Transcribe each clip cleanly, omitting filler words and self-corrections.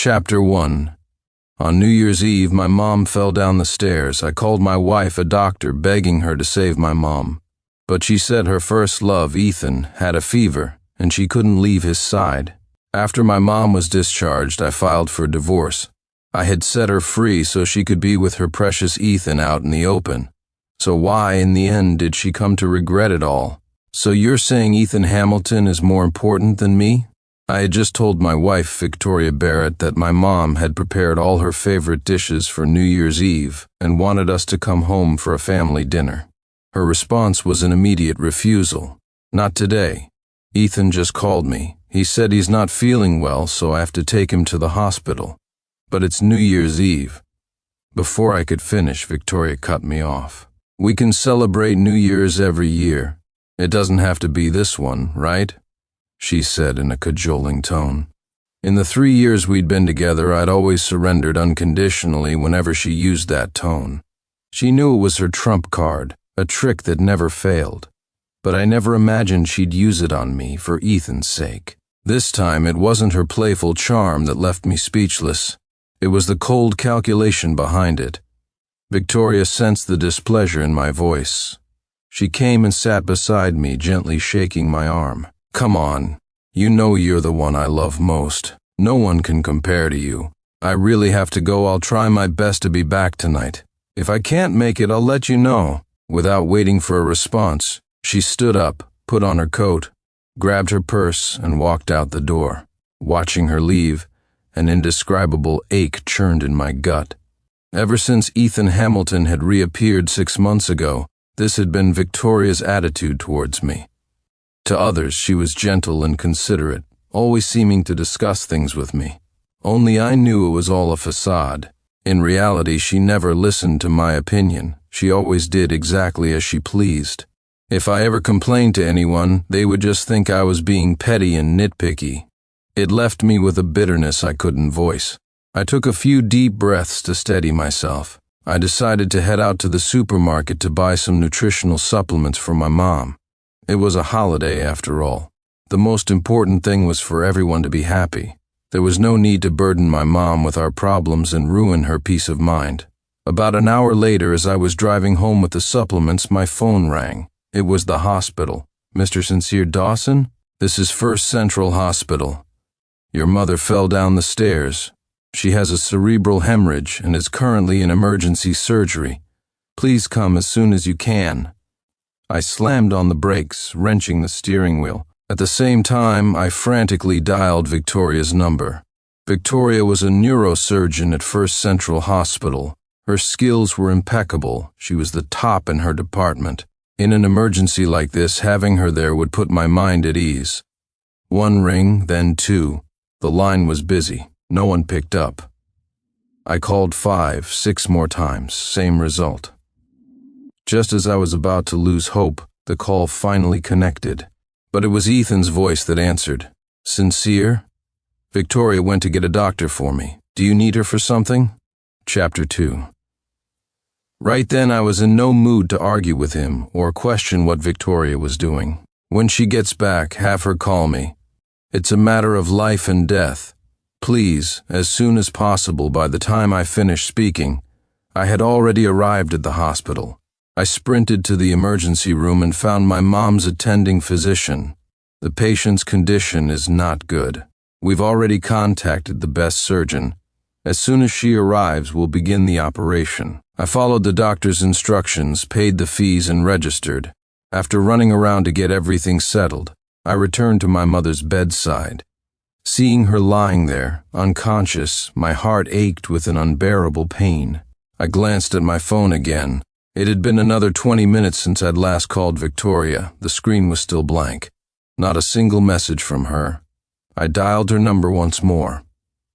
Chapter 1. On New Year's Eve, my mom fell down the stairs. I called my wife a doctor, begging her to save my mom. But she said her first love, Ethan, had a fever, and she couldn't leave his side. After my mom was discharged, I filed for divorce. I had set her free so she could be with her precious Ethan out in the open. So why, in the end, did she come to regret it all? So you're saying Ethan Hamilton is more important than me? I had just told my wife, Victoria Barrett, that my mom had prepared all her favorite dishes for New Year's Eve and wanted us to come home for a family dinner. Her response was an immediate refusal. Not today. Ethan just called me. He said he's not feeling well, so I have to take him to the hospital. But it's New Year's Eve. Before I could finish, Victoria cut me off. We can celebrate New Year's every year. It doesn't have to be this one, right? She said in a cajoling tone. In the 3 years we'd been together, I'd always surrendered unconditionally whenever she used that tone. She knew it was her trump card, a trick that never failed. But I never imagined she'd use it on me for Ethan's sake. This time it wasn't her playful charm that left me speechless. It was the cold calculation behind it. Victoria sensed the displeasure in my voice. She came and sat beside me, gently shaking my arm. Come on, you know you're the one I love most. No one can compare to you. I really have to go. I'll try my best to be back tonight. If I can't make it, I'll let you know. Without waiting for a response, she stood up, put on her coat, grabbed her purse, and walked out the door. Watching her leave, an indescribable ache churned in my gut. Ever since Ethan Hamilton had reappeared 6 months ago, this had been Victoria's attitude towards me. To others, she was gentle and considerate, always seeming to discuss things with me. Only I knew it was all a facade. In reality, she never listened to my opinion. She always did exactly as she pleased. If I ever complained to anyone, they would just think I was being petty and nitpicky. It left me with a bitterness I couldn't voice. I took a few deep breaths to steady myself. I decided to head out to the supermarket to buy some nutritional supplements for my mom. It was a holiday, after all. The most important thing was for everyone to be happy. There was no need to burden my mom with our problems and ruin her peace of mind. About an hour later, as I was driving home with the supplements, my phone rang. It was the hospital. Mr. Sincere Dawson? This is First Central Hospital. Your mother fell down the stairs. She has a cerebral hemorrhage and is currently in emergency surgery. Please come as soon as you can. I slammed on the brakes, wrenching the steering wheel. At the same time, I frantically dialed Victoria's number. Victoria was a neurosurgeon at First Central Hospital. Her skills were impeccable. She was the top in her department. In an emergency like this, having her there would put my mind at ease. 1 ring, then 2. The line was busy. No one picked up. I called 5, 6 more times. Same result. Just as I was about to lose hope, the call finally connected. But it was Ethan's voice that answered. Sincere? Victoria went to get a doctor for me. Do you need her for something? Chapter 2. Right then I was in no mood to argue with him or question what Victoria was doing. When she gets back, have her call me. It's a matter of life and death. Please, as soon as possible. By the time I finished speaking, I had already arrived at the hospital. I sprinted to the emergency room and found my mom's attending physician. The patient's condition is not good. We've already contacted the best surgeon. As soon as she arrives, we'll begin the operation. I followed the doctor's instructions, paid the fees, and registered. After running around to get everything settled, I returned to my mother's bedside. Seeing her lying there, unconscious, my heart ached with an unbearable pain. I glanced at my phone again. It had been another 20 minutes since I'd last called Victoria. The screen was still blank. Not a single message from her. I dialed her number once more.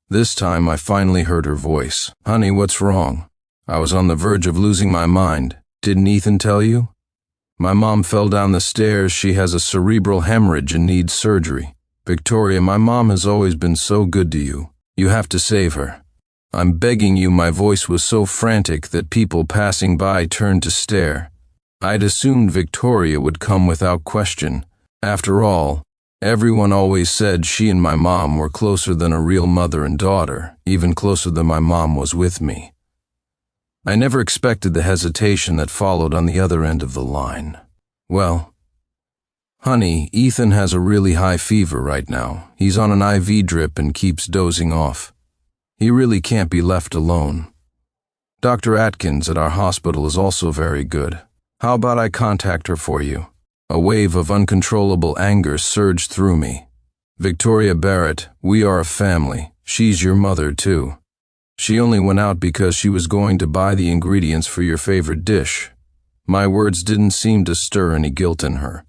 This time I finally heard her voice. Honey, what's wrong? I was on the verge of losing my mind. Didn't Ethan tell you? My mom fell down the stairs. She has a cerebral hemorrhage and needs surgery. Victoria, my mom has always been so good to you. You have to save her. I'm begging you. My voice was so frantic that people passing by turned to stare. I'd assumed Victoria would come without question. After all, Everyone always said she and my mom were closer than a real mother and daughter, even closer than my mom was with me. I never expected the hesitation that followed on the other end of the line. "Well, honey, Ethan has a really high fever right now. He's on an IV drip and keeps dozing off. He really can't be left alone. Dr. Atkins at our hospital is also very good. How about I contact her for you?" A wave of uncontrollable anger surged through me. "Victoria Barrett, we are a family. She's your mother, too. She only went out because she was going to buy the ingredients for your favorite dish." My words didn't seem to stir any guilt in her.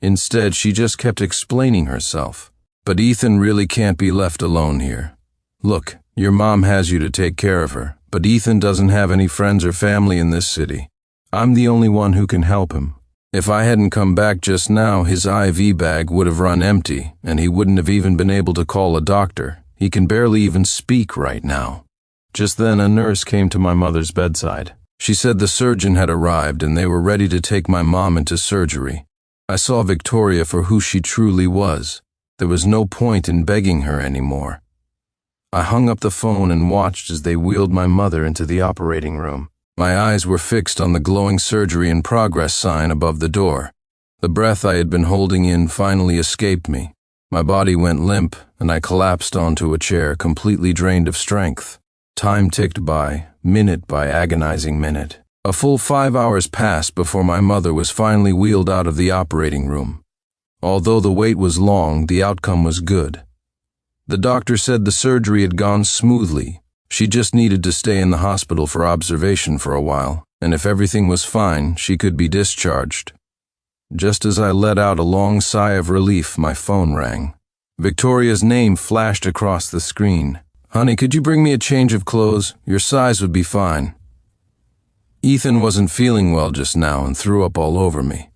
Instead, she just kept explaining herself. "But Ethan really can't be left alone here. Look, your mom has you to take care of her, but Ethan doesn't have any friends or family in this city. I'm the only one who can help him. If I hadn't come back just now, his IV bag would have run empty, and he wouldn't have even been able to call a doctor. He can barely even speak right now." Just then, a nurse came to my mother's bedside. She said the surgeon had arrived and they were ready to take my mom into surgery. I saw Victoria for who she truly was. There was no point in begging her anymore. I hung up the phone and watched as they wheeled my mother into the operating room. My eyes were fixed on the glowing surgery in progress sign above the door. The breath I had been holding in finally escaped me. My body went limp, and I collapsed onto a chair, completely drained of strength. Time ticked by agonizing minute. A full 5 hours passed before my mother was finally wheeled out of the operating room. Although the wait was long, the outcome was good. The doctor said the surgery had gone smoothly. She just needed to stay in the hospital for observation for a while, and if everything was fine, she could be discharged. Just as I let out a long sigh of relief, my phone rang. Victoria's name flashed across the screen. "Honey, could you bring me a change of clothes? Your size would be fine." Ethan wasn't feeling well just now and threw up all over me.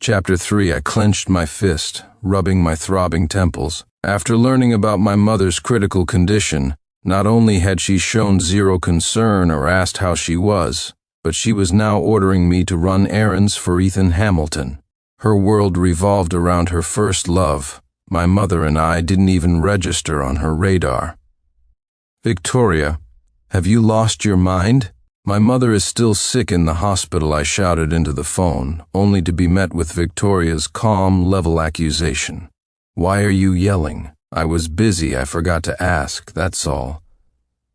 Chapter 3. I clenched my fist, rubbing my throbbing temples. After learning about my mother's critical condition, not only had she shown zero concern or asked how she was, but she was now ordering me to run errands for Ethan Hamilton. Her world revolved around her first love. My mother and I didn't even register on her radar. "Victoria, have you lost your mind? My mother is still sick in the hospital," I shouted into the phone, only to be met with Victoria's calm, level accusation. "Why are you yelling? I was busy, I forgot to ask, that's all.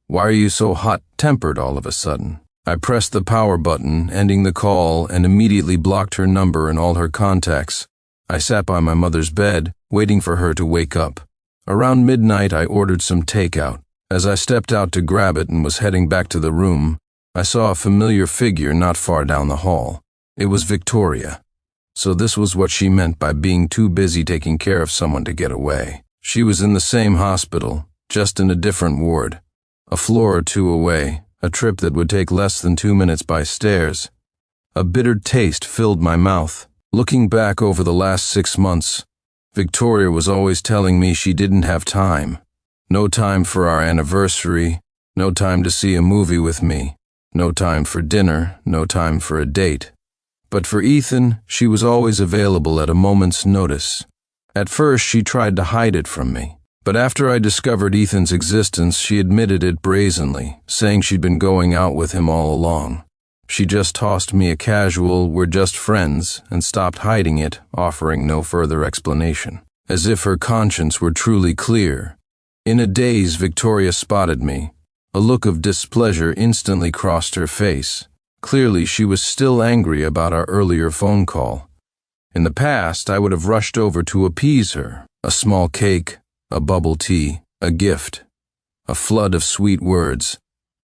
Why are you so hot-tempered all of a sudden?" I pressed the power button, ending the call, and immediately blocked her number and all her contacts. I sat by my mother's bed, waiting for her to wake up. Around midnight, I ordered some takeout. As I stepped out to grab it and was heading back to the room, I saw a familiar figure not far down the hall. It was Victoria. So this was what she meant by being too busy taking care of someone to get away. She was in the same hospital, just in a different ward. A floor or two away, a trip that would take less than 2 minutes by stairs. A bitter taste filled my mouth. Looking back over the last 6 months, Victoria was always telling me she didn't have time. No time for our anniversary, no time to see a movie with me, no time for dinner, no time for a date. But for Ethan, she was always available at a moment's notice. At first, she tried to hide it from me. But after I discovered Ethan's existence, she admitted it brazenly, saying she'd been going out with him all along. She just tossed me a casual, "we're just friends," and stopped hiding it, offering no further explanation. As if her conscience were truly clear. In a daze, Victoria spotted me. A look of displeasure instantly crossed her face. Clearly, she was still angry about our earlier phone call. In the past, I would have rushed over to appease her. A small cake, a bubble tea, a gift, a flood of sweet words.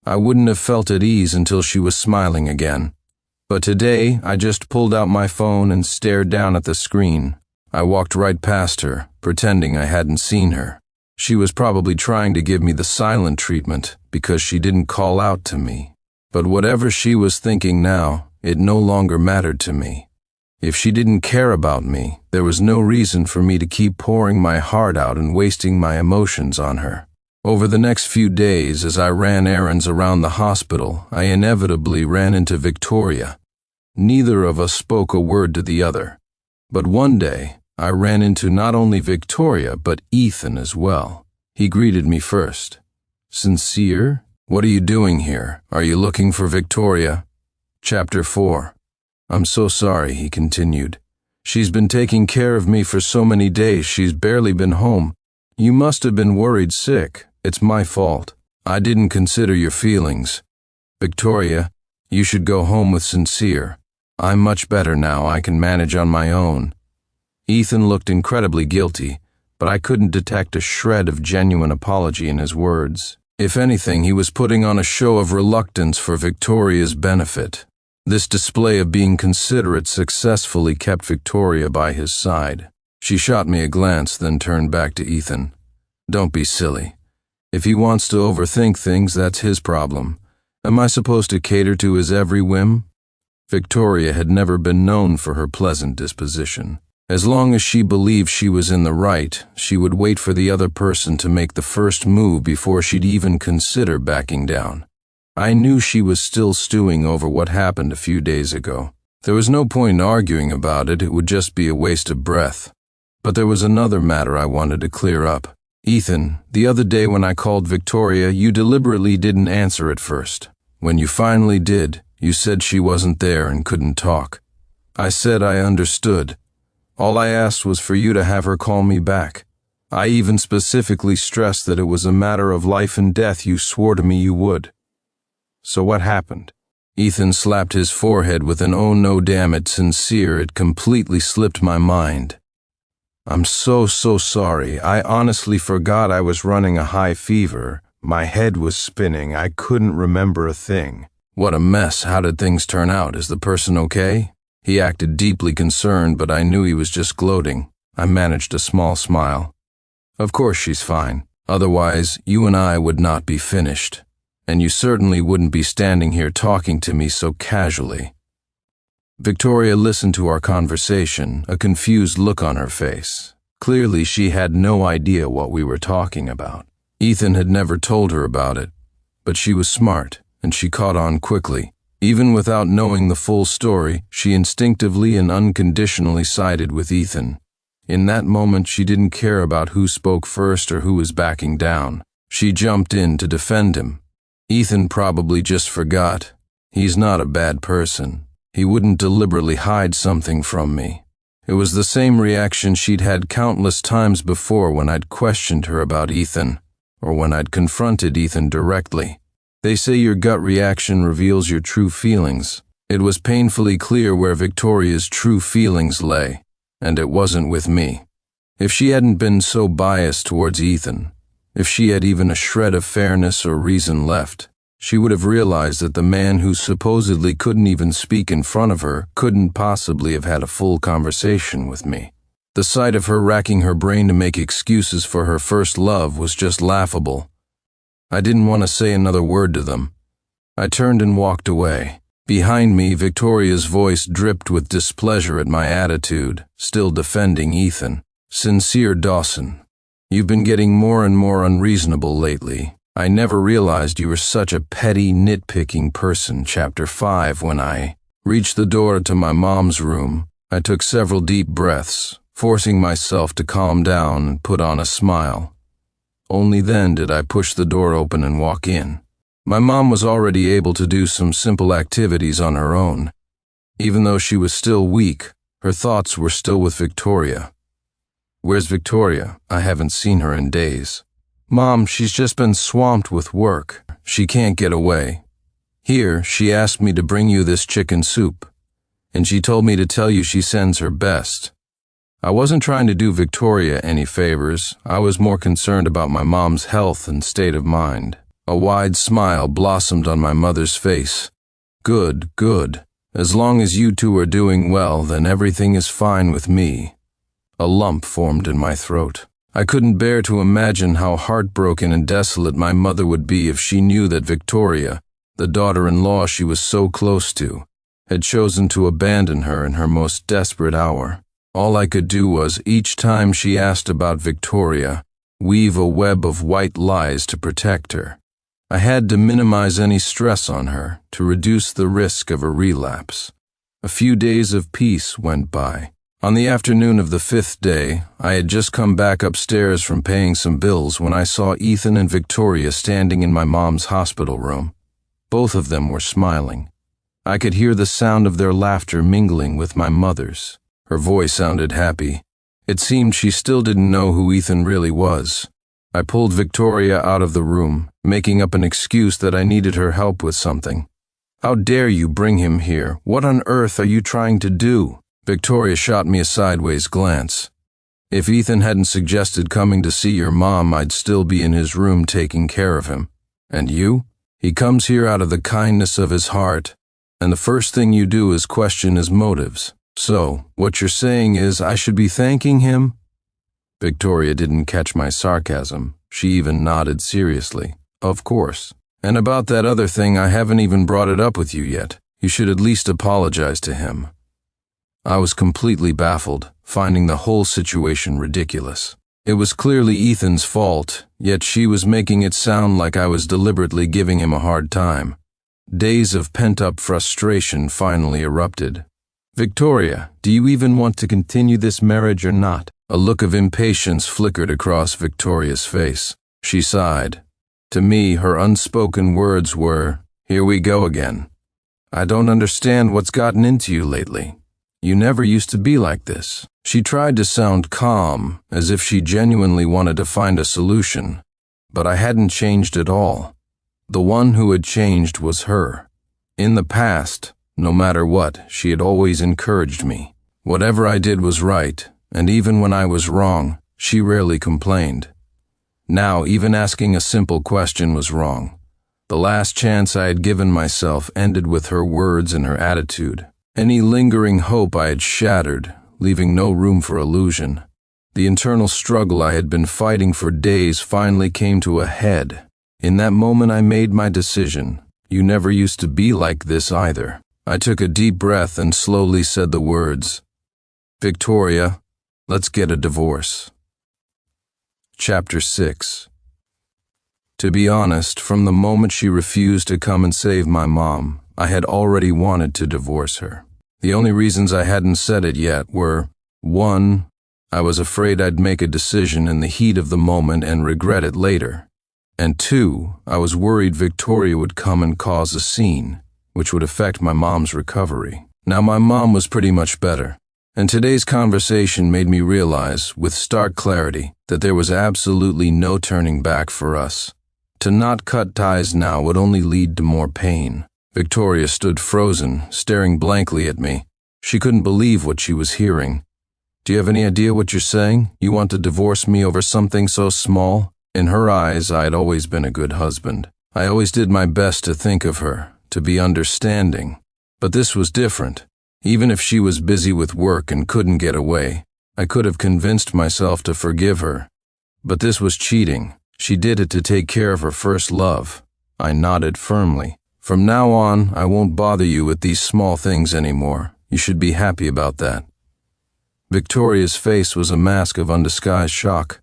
I wouldn't have felt at ease until she was smiling again. But today, I just pulled out my phone and stared down at the screen. I walked right past her, pretending I hadn't seen her. She was probably trying to give me the silent treatment because she didn't call out to me. But whatever she was thinking now, it no longer mattered to me. If she didn't care about me, there was no reason for me to keep pouring my heart out and wasting my emotions on her. Over the next few days, as I ran errands around the hospital, I inevitably ran into Victoria. Neither of us spoke a word to the other. But one day, I ran into not only Victoria, but Ethan as well. He greeted me first. Sincere? What are you doing here? Are you looking for Victoria? Chapter 4. I'm so sorry, he continued. She's been taking care of me for so many days, she's barely been home. You must have been worried sick. It's my fault. I didn't consider your feelings. Victoria, you should go home with Sincere. I'm much better now, I can manage on my own. Ethan looked incredibly guilty, but I couldn't detect a shred of genuine apology in his words. If anything, he was putting on a show of reluctance for Victoria's benefit. This display of being considerate successfully kept Victoria by his side. She shot me a glance, then turned back to Ethan. Don't be silly. If he wants to overthink things, that's his problem. Am I supposed to cater to his every whim? Victoria had never been known for her pleasant disposition. As long as she believed she was in the right, she would wait for the other person to make the first move before she'd even consider backing down. I knew she was still stewing over what happened a few days ago. There was no point in arguing about it, it would just be a waste of breath. But there was another matter I wanted to clear up. Ethan, the other day when I called Victoria, you deliberately didn't answer at first. When you finally did, you said she wasn't there and couldn't talk. I said I understood. All I asked was for you to have her call me back. I even specifically stressed that it was a matter of life and death you swore to me you would. So what happened? Ethan slapped his forehead with an "oh no damn it, Sincere, it completely slipped my mind. I'm so sorry. I honestly forgot I was running a high fever. My head was spinning. I couldn't remember a thing." "What a mess. How did things turn out? Is the person okay?" He acted deeply concerned, but I knew he was just gloating. I managed a small smile. "Of course she's fine. Otherwise, you and I would not be finished. And you certainly wouldn't be standing here talking to me so casually." Victoria listened to our conversation, a confused look on her face. Clearly, she had no idea what we were talking about. Ethan had never told her about it, but she was smart, and she caught on quickly. Even without knowing the full story, she instinctively and unconditionally sided with Ethan. In that moment, she didn't care about who spoke first or who was backing down. She jumped in to defend him. Ethan probably just forgot. He's not a bad person. He wouldn't deliberately hide something from me. It was the same reaction she'd had countless times before when I'd questioned her about Ethan, or when I'd confronted Ethan directly. They say your gut reaction reveals your true feelings. It was painfully clear where Victoria's true feelings lay, and it wasn't with me. If she hadn't been so biased towards Ethan, if she had even a shred of fairness or reason left, she would have realized that the man who supposedly couldn't even speak in front of her couldn't possibly have had a full conversation with me. The sight of her racking her brain to make excuses for her first love was just laughable. I didn't want to say another word to them. I turned and walked away. Behind me, Victoria's voice dripped with displeasure at my attitude, still defending Ethan. "Sincere Dawson, you've been getting more and more unreasonable lately. I never realized you were such a petty, nitpicking person." Chapter 5. When I reached the door to my mom's room, I took several deep breaths, forcing myself to calm down and put on a smile. Only then did I push the door open and walk in. My mom was already able to do some simple activities on her own. Even though she was still weak, her thoughts were still with Victoria. "Where's Victoria? I haven't seen her in days." "Mom, she's just been swamped with work. She can't get away. Here, she asked me to bring you this chicken soup, and she told me to tell you she sends her best." I wasn't trying to do Victoria any favors. I was more concerned about my mom's health and state of mind. A wide smile blossomed on my mother's face. "Good, good. As long as you two are doing well, then everything is fine with me." A lump formed in my throat. I couldn't bear to imagine how heartbroken and desolate my mother would be if she knew that Victoria, the daughter-in-law she was so close to, had chosen to abandon her in her most desperate hour. All I could do was, each time she asked about Victoria, weave a web of white lies to protect her. I had to minimize any stress on her, to reduce the risk of a relapse. A few days of peace went by. On the afternoon of the 5th day, I had just come back upstairs from paying some bills when I saw Ethan and Victoria standing in my mom's hospital room. Both of them were smiling. I could hear the sound of their laughter mingling with my mother's. Her voice sounded happy. It seemed she still didn't know who Ethan really was. I pulled Victoria out of the room, making up an excuse that I needed her help with something. "How dare you bring him here? What on earth are you trying to do?" Victoria shot me a sideways glance. "If Ethan hadn't suggested coming to see your mom, I'd still be in his room taking care of him. And you? He comes here out of the kindness of his heart, and the first thing you do is question his motives. So, what you're saying is I should be thanking him?" Victoria didn't catch my sarcasm. She even nodded seriously. "Of course. And about that other thing, I haven't even brought it up with you yet. You should at least apologize to him." I was completely baffled, finding the whole situation ridiculous. It was clearly Ethan's fault, yet she was making it sound like I was deliberately giving him a hard time. Days of pent-up frustration finally erupted. "Victoria, do you even want to continue this marriage or not?" A look of impatience flickered across Victoria's face. She sighed. To me, her unspoken words were, "Here we go again. I don't understand what's gotten into you lately. You never used to be like this." She tried to sound calm, as if she genuinely wanted to find a solution, but I hadn't changed at all. The one who had changed was her. In the past, no matter what, she had always encouraged me. Whatever I did was right, and even when I was wrong, she rarely complained. Now, even asking a simple question was wrong. The last chance I had given myself ended with her words and her attitude. Any lingering hope I had shattered, leaving no room for illusion. The internal struggle I had been fighting for days finally came to a head. In that moment I made my decision. You never used to be like this either. I took a deep breath and slowly said the words, "Victoria, let's get a divorce." Chapter 6. To be honest, from the moment she refused to come and save my mom, I had already wanted to divorce her. The only reasons I hadn't said it yet were, 1, I was afraid I'd make a decision in the heat of the moment and regret it later, and 2, I was worried Victoria would come and cause a scene, which would affect my mom's recovery. Now my mom was pretty much better, and today's conversation made me realize, with stark clarity, that there was absolutely no turning back for us. To not cut ties now would only lead to more pain. Victoria stood frozen, staring blankly at me. She couldn't believe what she was hearing. "Do you have any idea what you're saying? You want to divorce me over something so small?" In her eyes, I had always been a good husband. I always did my best to think of her, to be understanding. But this was different. Even if she was busy with work and couldn't get away, I could have convinced myself to forgive her. But this was cheating. She did it to take care of her first love. I nodded firmly. "From now on, I won't bother you with these small things anymore. You should be happy about that." Victoria's face was a mask of undisguised shock.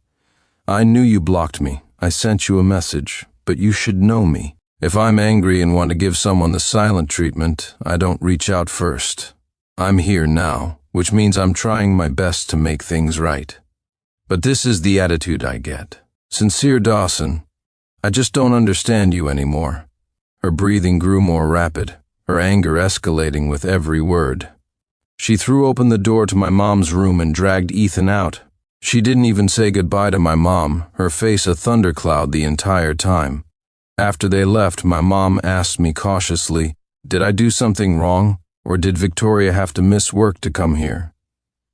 "I knew you blocked me. I sent you a message, but you should know me. If I'm angry and want to give someone the silent treatment, I don't reach out first. I'm here now, which means I'm trying my best to make things right. But this is the attitude I get. Sincere Dawson, I just don't understand you anymore." Her breathing grew more rapid, her anger escalating with every word. She threw open the door to my mom's room and dragged Ethan out. She didn't even say goodbye to my mom, her face a thundercloud the entire time. After they left, my mom asked me cautiously, "Did I do something wrong, or did Victoria have to miss work to come here?"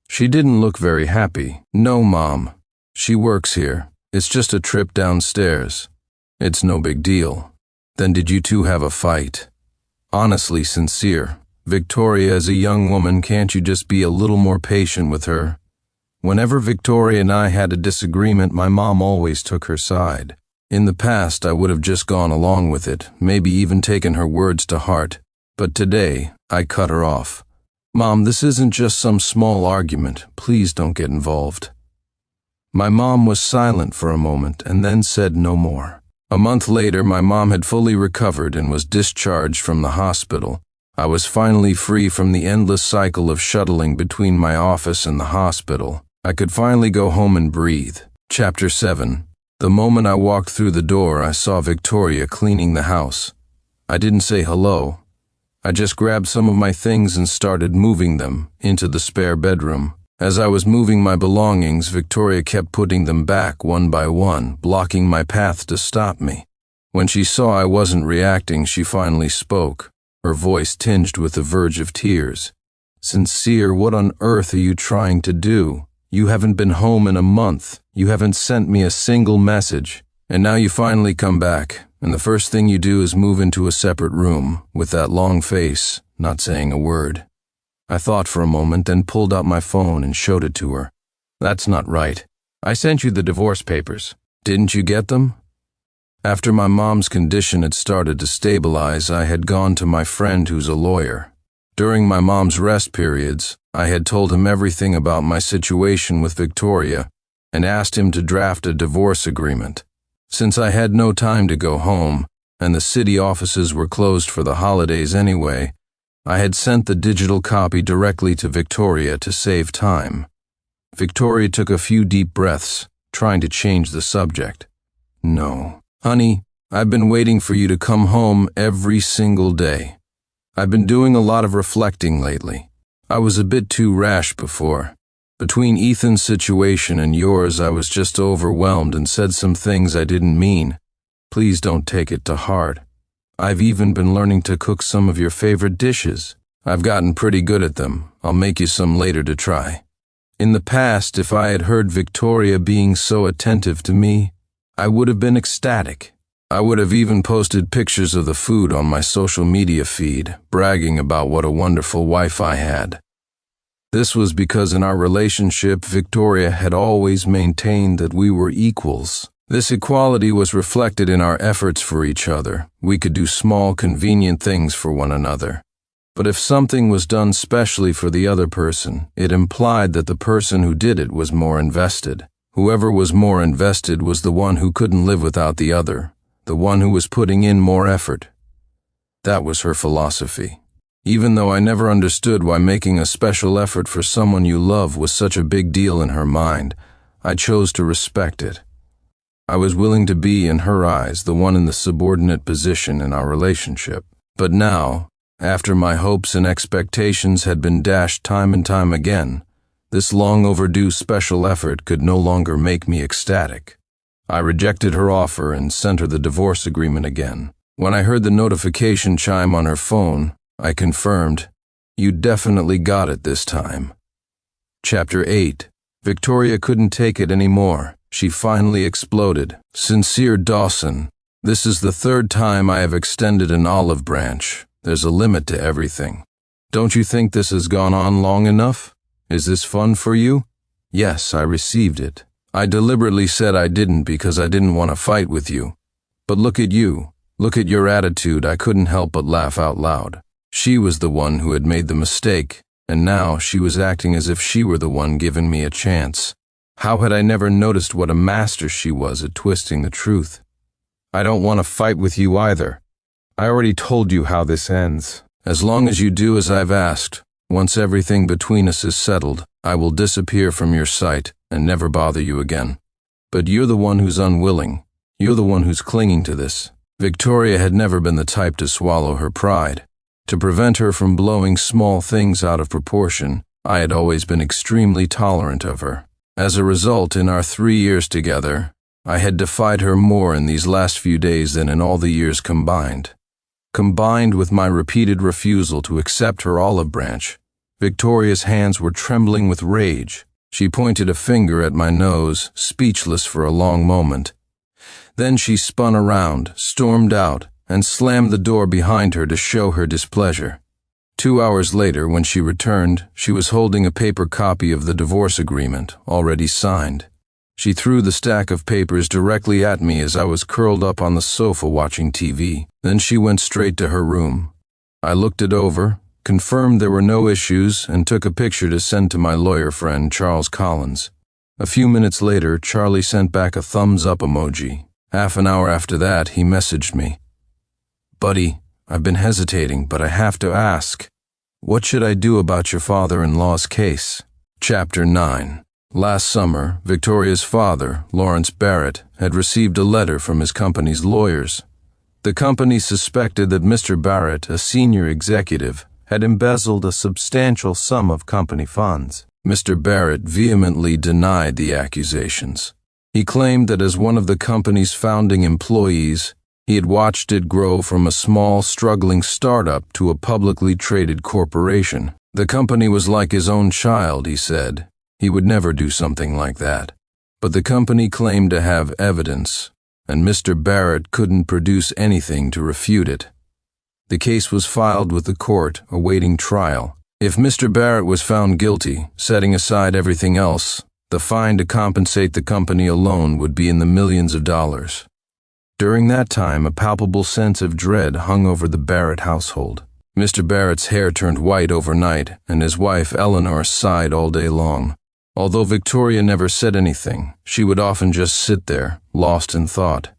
She didn't look very happy. "No, Mom. She works here. It's just a trip downstairs. It's no big deal." "Then did you two have a fight?" "Honestly, Sincere, Victoria is a young woman, can't you just be a little more patient with her?" Whenever Victoria and I had a disagreement, my mom always took her side. In the past, I would have just gone along with it, maybe even taken her words to heart. But today, I cut her off. "Mom, this isn't just some small argument. Please don't get involved." My mom was silent for a moment and then said no more. A month later, my mom had fully recovered and was discharged from the hospital. I was finally free from the endless cycle of shuttling between my office and the hospital. I could finally go home and breathe. Chapter 7. The moment I walked through the door, I saw Victoria cleaning the house. I didn't say hello. I just grabbed some of my things and started moving them into the spare bedroom. As I was moving my belongings, Victoria kept putting them back one by one, blocking my path to stop me. When she saw I wasn't reacting, she finally spoke, her voice tinged with the verge of tears. "Sincere, what on earth are you trying to do? You haven't been home in a month. You haven't sent me a single message. And now you finally come back, and the first thing you do is move into a separate room, with that long face, not saying a word." I thought for a moment, then pulled out my phone and showed it to her. "That's not right. I sent you the divorce papers. Didn't you get them?" After my mom's condition had started to stabilize, I had gone to my friend who's a lawyer. During my mom's rest periods, I had told him everything about my situation with Victoria and asked him to draft a divorce agreement. Since I had no time to go home, and the city offices were closed for the holidays anyway, I had sent the digital copy directly to Victoria to save time. Victoria took a few deep breaths, trying to change the subject. "No. Honey, I've been waiting for you to come home every single day. I've been doing a lot of reflecting lately. I was a bit too rash before. Between Ethan's situation and yours, I was just overwhelmed and said some things I didn't mean. Please don't take it to heart. I've even been learning to cook some of your favorite dishes. I've gotten pretty good at them. I'll make you some later to try." In the past, if I had heard Victoria being so attentive to me, I would have been ecstatic. I would have even posted pictures of the food on my social media feed, bragging about what a wonderful wife I had. This was because in our relationship, Victoria had always maintained that we were equals. This equality was reflected in our efforts for each other. We could do small, convenient things for one another. But if something was done specially for the other person, it implied that the person who did it was more invested. Whoever was more invested was the one who couldn't live without the other, the one who was putting in more effort. That was her philosophy. Even though I never understood why making a special effort for someone you love was such a big deal in her mind, I chose to respect it. I was willing to be, in her eyes, the one in the subordinate position in our relationship. But now, after my hopes and expectations had been dashed time and time again, this long overdue special effort could no longer make me ecstatic. I rejected her offer and sent her the divorce agreement again. When I heard the notification chime on her phone, I confirmed, "You definitely got it this time." Chapter 8. Victoria couldn't take it anymore. She finally exploded. "Sincere Dawson, this is the third time I have extended an olive branch. There's a limit to everything. Don't you think this has gone on long enough? Is this fun for you?" Yes, I received it. I deliberately said I didn't because I didn't want to fight with you. But look at you. Look at your attitude. I couldn't help but laugh out loud. She was the one who had made the mistake, and now she was acting as if she were the one giving me a chance. How had I never noticed what a master she was at twisting the truth? "I don't want to fight with you either. I already told you how this ends. As long as you do as I've asked, once everything between us is settled, I will disappear from your sight and never bother you again. But you're the one who's unwilling. You're the one who's clinging to this." Victoria had never been the type to swallow her pride. To prevent her from blowing small things out of proportion, I had always been extremely tolerant of her. As a result, in our 3 years together, I had defied her more in these last few days than in all the years combined. Combined with my repeated refusal to accept her olive branch, Victoria's hands were trembling with rage. She pointed a finger at my nose, speechless for a long moment. Then she spun around, stormed out, and slammed the door behind her to show her displeasure. 2 hours later, when she returned, she was holding a paper copy of the divorce agreement, already signed. She threw the stack of papers directly at me as I was curled up on the sofa watching TV. Then she went straight to her room. I looked it over, confirmed there were no issues, and took a picture to send to my lawyer friend, Charles Collins. A few minutes later, Charlie sent back a thumbs-up emoji. Half an hour after that, he messaged me. "Buddy, I've been hesitating, but I have to ask. What should I do about your father-in-law's case? Chapter 9. Last summer, Victoria's father, Lawrence Barrett, had received a letter from his company's lawyers. The company suspected that Mr. Barrett, a senior executive, had embezzled a substantial sum of company funds. Mr. Barrett vehemently denied the accusations. He claimed that as one of the company's founding employees, he had watched it grow from a small, struggling startup to a publicly traded corporation. The company was like his own child, he said. He would never do something like that. But the company claimed to have evidence, and Mr. Barrett couldn't produce anything to refute it. The case was filed with the court, awaiting trial. If Mr. Barrett was found guilty, setting aside everything else, the fine to compensate the company alone would be in the millions of dollars. During that time, a palpable sense of dread hung over the Barrett household. Mr. Barrett's hair turned white overnight, and his wife Eleanor sighed all day long. Although Victoria never said anything, she would often just sit there, lost in thought.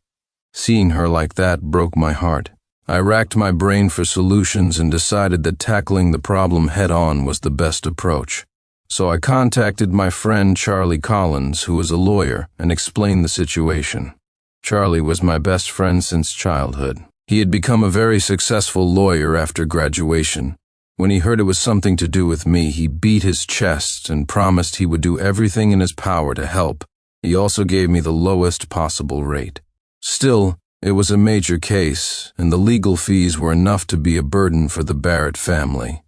Seeing her like that broke my heart. I racked my brain for solutions and decided that tackling the problem head-on was the best approach. So I contacted my friend Charlie Collins, who was a lawyer, and explained the situation. Charlie was my best friend since childhood. He had become a very successful lawyer after graduation. When he heard it was something to do with me, he beat his chest and promised he would do everything in his power to help. He also gave me the lowest possible rate. Still, it was a major case, and the legal fees were enough to be a burden for the Barrett family.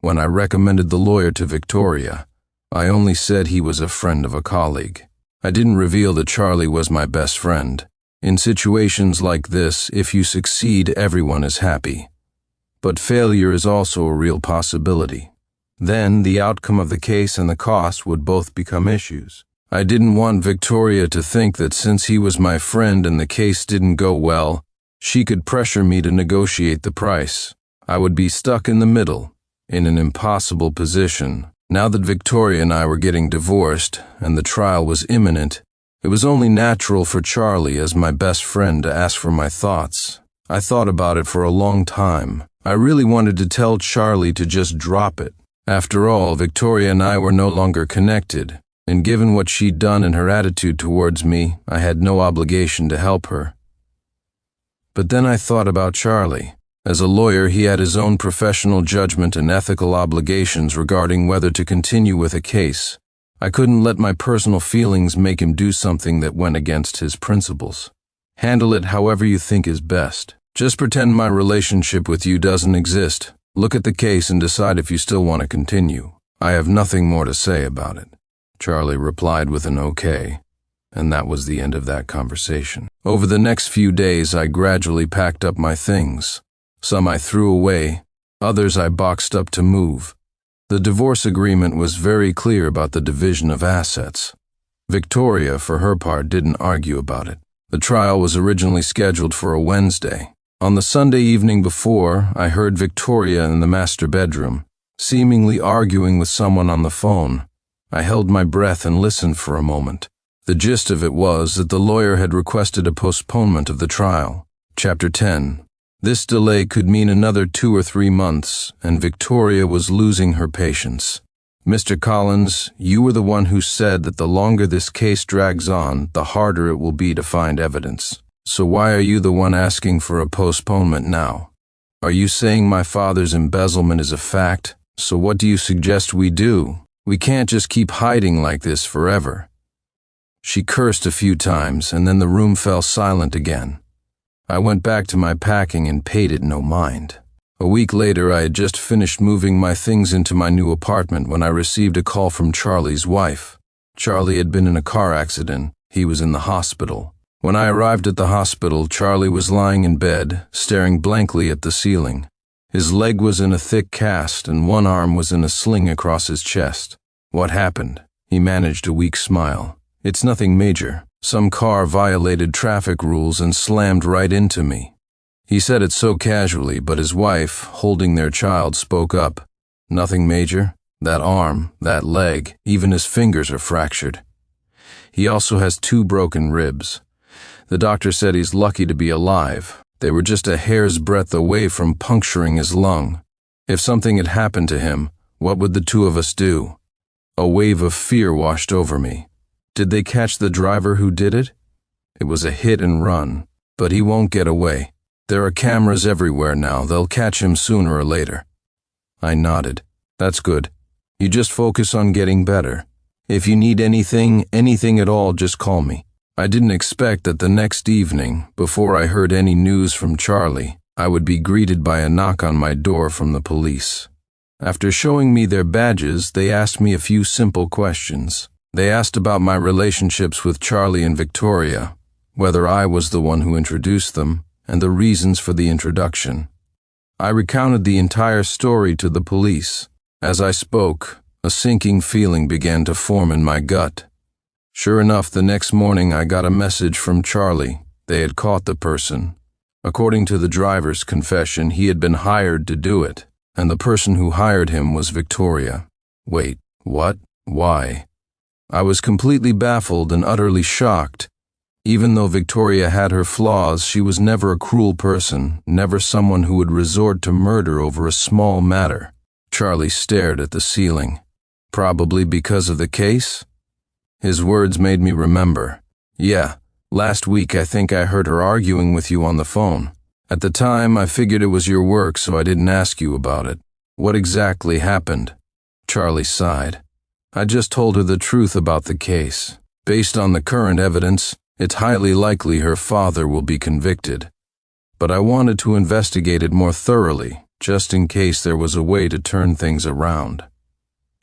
When I recommended the lawyer to Victoria, I only said he was a friend of a colleague. I didn't reveal that Charlie was my best friend. In situations like this, if you succeed, everyone is happy. But failure is also a real possibility. Then the outcome of the case and the cost would both become issues. I didn't want Victoria to think that since he was my friend and the case didn't go well, she could pressure me to negotiate the price. I would be stuck in the middle, in an impossible position. Now that Victoria and I were getting divorced and the trial was imminent, it was only natural for Charlie, as my best friend, to ask for my thoughts. I thought about it for a long time. I really wanted to tell Charlie to just drop it. After all, Victoria and I were no longer connected, and given what she'd done and her attitude towards me, I had no obligation to help her. But then I thought about Charlie. As a lawyer, he had his own professional judgment and ethical obligations regarding whether to continue with a case. I couldn't let my personal feelings make him do something that went against his principles. Handle it however you think is best. Just pretend my relationship with you doesn't exist. Look at the case and decide if you still want to continue. I have nothing more to say about it. Charlie replied with an okay, and that was the end of that conversation. Over the next few days, I gradually packed up my things. Some I threw away, others I boxed up to move. The divorce agreement was very clear about the division of assets. Victoria, for her part, didn't argue about it. The trial was originally scheduled for a Wednesday. On the Sunday evening before, I heard Victoria in the master bedroom, seemingly arguing with someone on the phone. I held my breath and listened for a moment. The gist of it was that the lawyer had requested a postponement of the trial. Chapter 10. This delay could mean another 2 or 3 months, and Victoria was losing her patience. Mr. Collins, you were the one who said that the longer this case drags on, the harder it will be to find evidence. So why are you the one asking for a postponement now? Are you saying my father's embezzlement is a fact? So what do you suggest we do? We can't just keep hiding like this forever. She cursed a few times, and then the room fell silent again. I went back to my packing and paid it no mind. A week later, I had just finished moving my things into my new apartment when I received a call from Charlie's wife. Charlie had been in a car accident. He was in the hospital. When I arrived at the hospital, Charlie was lying in bed, staring blankly at the ceiling. His leg was in a thick cast and one arm was in a sling across his chest. What happened? He managed a weak smile. It's nothing major. Some car violated traffic rules and slammed right into me. He said it so casually, but his wife, holding their child, spoke up. Nothing major? That arm, that leg, even his fingers are fractured. He also has 2 broken ribs. The doctor said he's lucky to be alive. They were just a hair's breadth away from puncturing his lung. If something had happened to him, what would the two of us do? A wave of fear washed over me. Did they catch the driver who did it? It was a hit and run, but he won't get away. There are cameras everywhere now. They'll catch him sooner or later. I nodded. That's good. You just focus on getting better. If you need anything at all, just call me. I didn't expect that the next evening, before I heard any news from Charlie, I would be greeted by a knock on my door from the police. After showing me their badges, they asked me a few simple questions. They asked about my relationships with Charlie and Victoria, whether I was the one who introduced them, and the reasons for the introduction. I recounted the entire story to the police. As I spoke, a sinking feeling began to form in my gut. Sure enough, the next morning I got a message from Charlie. They had caught the person. According to the driver's confession, he had been hired to do it, and the person who hired him was Victoria. Wait, what? Why? I was completely baffled and utterly shocked. Even though Victoria had her flaws, she was never a cruel person, never someone who would resort to murder over a small matter. Charlie stared at the ceiling. Probably because of the case? His words made me remember. Yeah, last week I think I heard her arguing with you on the phone. At the time, I figured it was your work, so I didn't ask you about it. What exactly happened? Charlie sighed. I just told her the truth about the case. Based on the current evidence, it's highly likely her father will be convicted. But I wanted to investigate it more thoroughly, just in case there was a way to turn things around.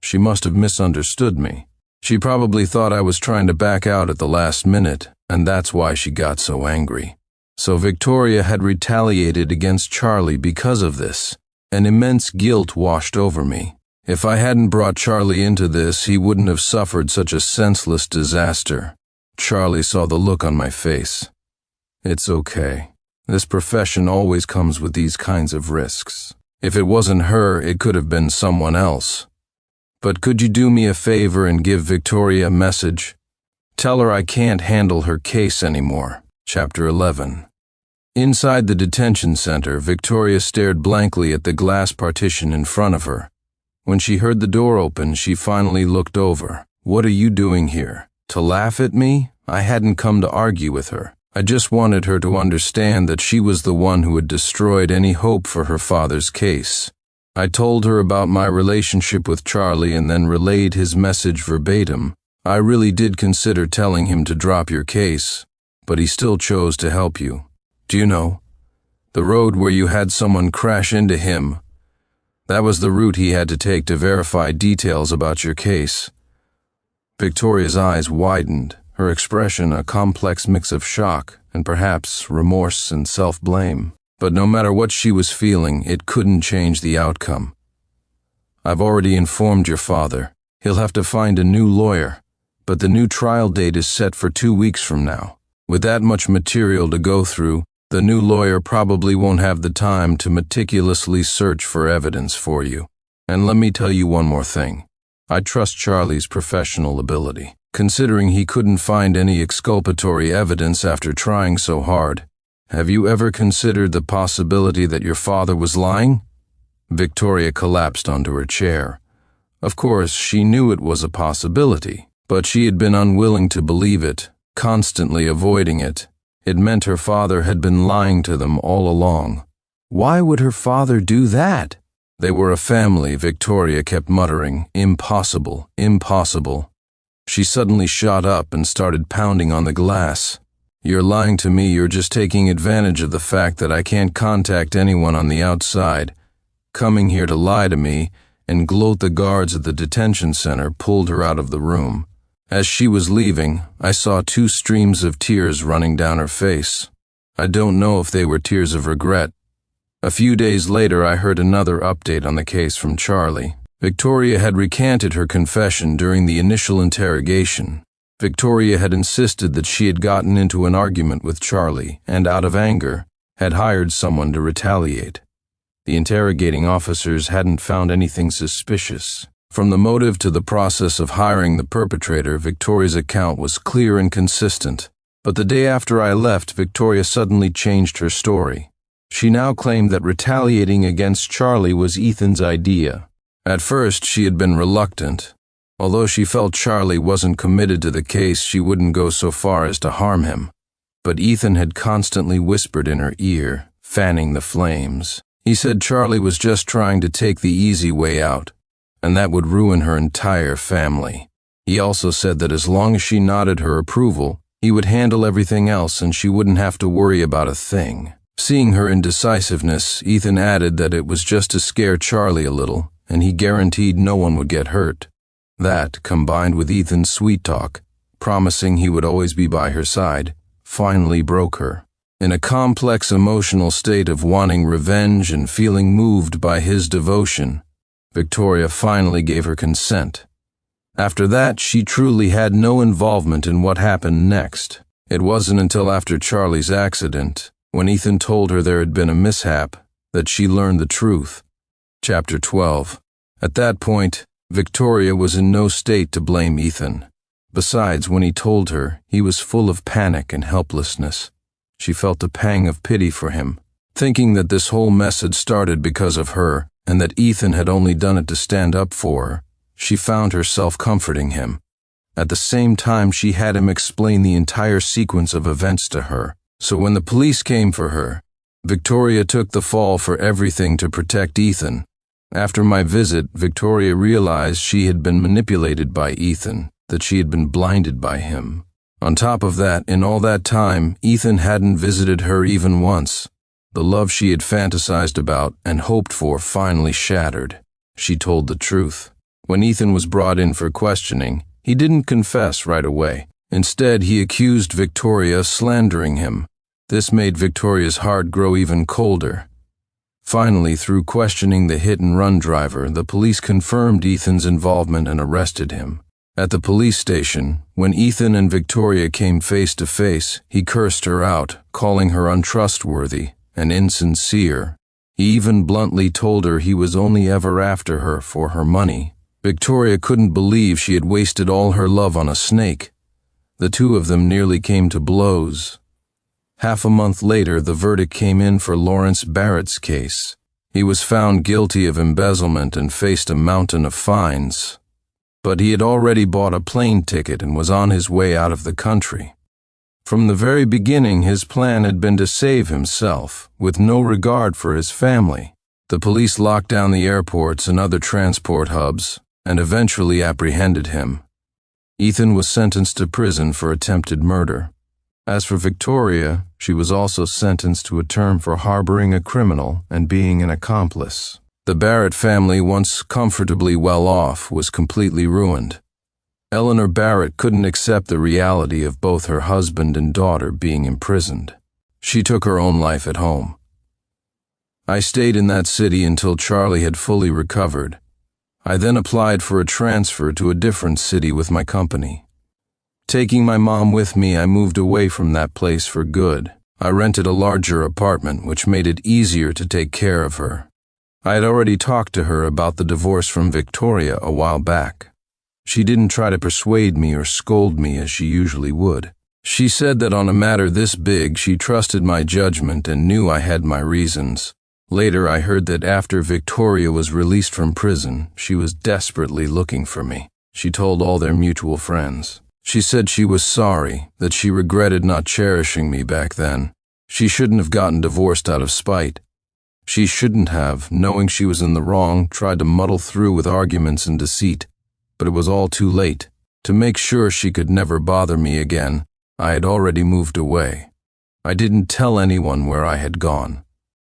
She must have misunderstood me. She probably thought I was trying to back out at the last minute, and that's why she got so angry. So Victoria had retaliated against Charlie because of this. An immense guilt washed over me. If I hadn't brought Charlie into this, he wouldn't have suffered such a senseless disaster. Charlie saw the look on my face. It's okay. This profession always comes with these kinds of risks. If it wasn't her, it could have been someone else. But could you do me a favor and give Victoria a message? Tell her I can't handle her case anymore. Chapter 11. Inside the detention center, Victoria stared blankly at the glass partition in front of her. When she heard the door open, she finally looked over. What are you doing here? To laugh at me? I hadn't come to argue with her. I just wanted her to understand that she was the one who had destroyed any hope for her father's case. I told her about my relationship with Charlie and then relayed his message verbatim. I really did consider telling him to drop your case, but he still chose to help you. Do you know? The road where you had someone crash into him, that was the route he had to take to verify details about your case. Victoria's eyes widened, her expression a complex mix of shock and perhaps remorse and self-blame. But no matter what she was feeling, it couldn't change the outcome. I've already informed your father. He'll have to find a new lawyer, but the new trial date is set for 2 weeks from now. With that much material to go through, the new lawyer probably won't have the time to meticulously search for evidence for you. And let me tell you one more thing. I trust Charlie's professional ability. Considering he couldn't find any exculpatory evidence after trying so hard, have you ever considered the possibility that your father was lying? Victoria collapsed onto her chair. Of course, she knew it was a possibility, but she had been unwilling to believe it, constantly avoiding it. It meant her father had been lying to them all along. Why would her father do that? They were a family, Victoria kept muttering. Impossible, impossible. She suddenly shot up and started pounding on the glass. You're lying to me. You're just taking advantage of the fact that I can't contact anyone on the outside. Coming here to lie to me and gloat. The guards at the detention center pulled her out of the room. As she was leaving, I saw 2 streams of tears running down her face. I don't know if they were tears of regret. A few days later, I heard another update on the case from Charlie. Victoria had recanted her confession during the initial interrogation. Victoria had insisted that she had gotten into an argument with Charlie and, out of anger, had hired someone to retaliate. The interrogating officers hadn't found anything suspicious. From the motive to the process of hiring the perpetrator, Victoria's account was clear and consistent. But the day after I left, Victoria suddenly changed her story. She now claimed that retaliating against Charlie was Ethan's idea. At first, she had been reluctant. Although she felt Charlie wasn't committed to the case, she wouldn't go so far as to harm him. But Ethan had constantly whispered in her ear, fanning the flames. He said Charlie was just trying to take the easy way out, and that would ruin her entire family. He also said that as long as she nodded her approval, he would handle everything else and she wouldn't have to worry about a thing. Seeing her indecisiveness, Ethan added that it was just to scare Charlie a little, and he guaranteed no one would get hurt. That, combined with Ethan's sweet talk, promising he would always be by her side, finally broke her. In a complex emotional state of wanting revenge and feeling moved by his devotion, Victoria finally gave her consent. After that, she truly had no involvement in what happened next. It wasn't until after Charlie's accident, when Ethan told her there had been a mishap, that she learned the truth. Chapter 12. At that point, Victoria was in no state to blame Ethan. Besides, when he told her, he was full of panic and helplessness. She felt a pang of pity for him, thinking that this whole mess had started because of her, and that Ethan had only done it to stand up for her. She found herself comforting him. At the same time, she had him explain the entire sequence of events to her. So when the police came for her, Victoria took the fall for everything to protect Ethan. After my visit, Victoria realized she had been manipulated by Ethan, that she had been blinded by him. On top of that, in all that time, Ethan hadn't visited her even once. The love she had fantasized about and hoped for finally shattered. She told the truth. When Ethan was brought in for questioning, he didn't confess right away. Instead, he accused Victoria of slandering him. This made Victoria's heart grow even colder. Finally, through questioning the hit-and-run driver, the police confirmed Ethan's involvement and arrested him. At the police station, when Ethan and Victoria came face to face, he cursed her out, calling her untrustworthy and insincere. He even bluntly told her he was only ever after her for her money. Victoria couldn't believe she had wasted all her love on a snake. The two of them nearly came to blows. Half a month later, the verdict came in for Lawrence Barrett's case. He was found guilty of embezzlement and faced a mountain of fines. But he had already bought a plane ticket and was on his way out of the country. From the very beginning, his plan had been to save himself, with no regard for his family. The police locked down the airports and other transport hubs, and eventually apprehended him. Ethan was sentenced to prison for attempted murder. As for Victoria, she was also sentenced to a term for harboring a criminal and being an accomplice. The Barrett family, once comfortably well off, was completely ruined. Eleanor Barrett couldn't accept the reality of both her husband and daughter being imprisoned. She took her own life at home. I stayed in that city until Charlie had fully recovered. I then applied for a transfer to a different city with my company. Taking my mom with me, I moved away from that place for good. I rented a larger apartment, which made it easier to take care of her. I had already talked to her about the divorce from Victoria a while back. She didn't try to persuade me or scold me as she usually would. She said that on a matter this big, she trusted my judgment and knew I had my reasons. Later, I heard that after Victoria was released from prison, she was desperately looking for me. She told all their mutual friends. She said she was sorry, that she regretted not cherishing me back then. She shouldn't have gotten divorced out of spite. She shouldn't have, knowing she was in the wrong, tried to muddle through with arguments and deceit. But it was all too late. To make sure she could never bother me again, I had already moved away. I didn't tell anyone where I had gone.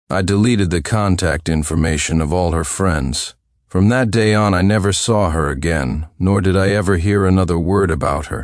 I deleted the contact information of all her friends. From that day on, I never saw her again, nor did I ever hear another word about her.